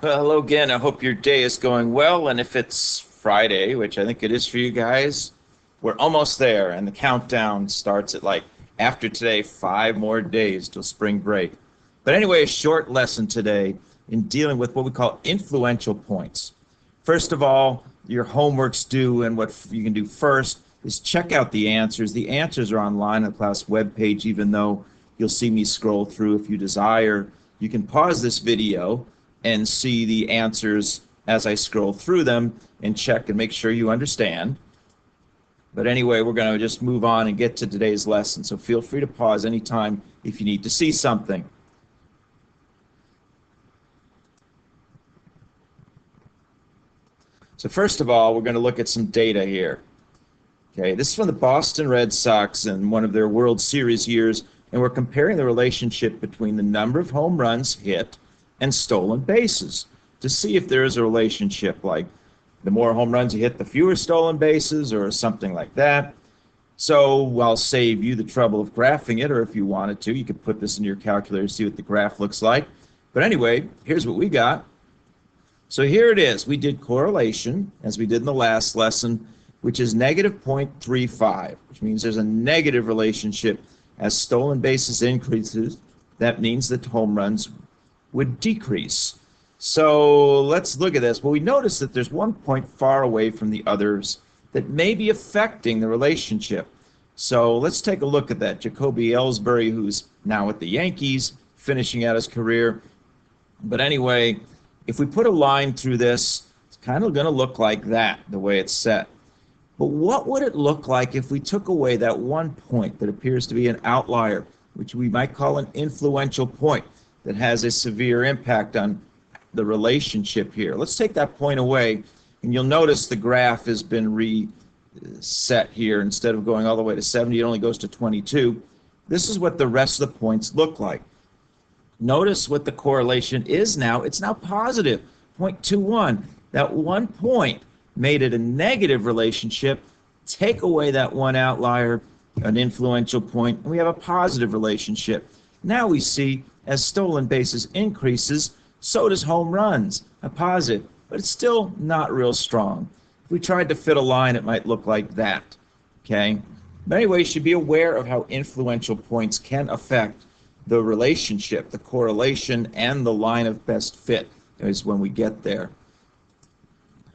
Well, hello again. I hope your day is going well. And if it's Friday, which I think it is for you guys, we're almost there. And the countdown starts at after today, 5 more days till spring break. But anyway, a short lesson today in dealing with what we call influential points. First of all, your homework's due, and what you can do first is check out the answers. The answers are online on the class webpage, even though you'll see me scroll through if you desire. You can pause this video and see the answers as I scroll through them and check and make sure you understand. But anyway, we're going to just move on and get to today's lesson. So feel free to pause anytime if you need to see something. So first of all, we're going to look at some data here. Okay, this is from the Boston Red Sox in one of their World Series years, and we're comparing the relationship between the number of home runs hit and stolen bases to see if there is a relationship, like the more home runs you hit, the fewer stolen bases, or something like that. So I'll save you the trouble of graphing it, or if you wanted to, you could put this in your calculator to see what the graph looks like. But anyway, here's what we got. So here it is. We did correlation, as we did in the last lesson, which is negative 0.35, which means there's a negative relationship. As stolen bases increases, that means that home runs would decrease. So let's look at this. Well, we notice that there's one point far away from the others that may be affecting the relationship. So let's take a look at that. Jacoby Ellsbury, who's now with the Yankees, finishing out his career. But anyway, if we put a line through this, it's kind of going to look like that, the way it's set. But what would it look like if we took away that one point that appears to be an outlier, which we might call an influential point, that has a severe impact on the relationship here? Let's take that point away, and you'll notice the graph has been reset here. Instead of going all the way to 70, it only goes to 22. This is what the rest of the points look like. Notice what the correlation is now. It's now positive, 0.21. That 1 point made it a negative relationship. Take away that one outlier, an influential point, and we have a positive relationship. Now we see as stolen bases increases, so does home runs, a positive, but it's still not real strong. If we tried to fit a line, it might look like that, okay? But anyway, you should be aware of how influential points can affect the relationship, the correlation, and the line of best fit is when we get there.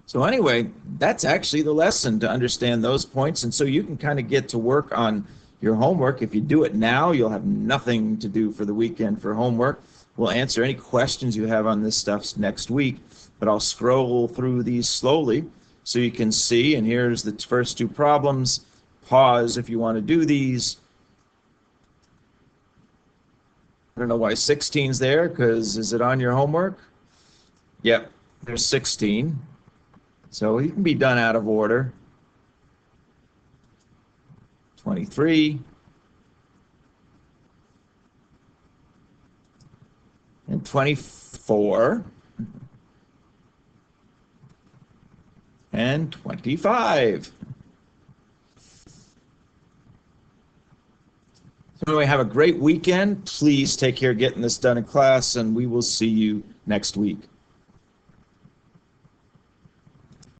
So anyway, that's actually the lesson, to understand those points, and so you can kind of get to work on your homework. If you do it now, you'll have nothing to do for the weekend for homework. We'll answer any questions you have on this stuff next week, but I'll scroll through these slowly so you can see, and here's the first two problems. Pause if you want to do these. I don't know why 16's there, because is it on your homework? Yep, there's 16. So you can be done out of order. 23. And 24. And 25. So anyway, have a great weekend. Please take care of getting this done in class, and we will see you next week.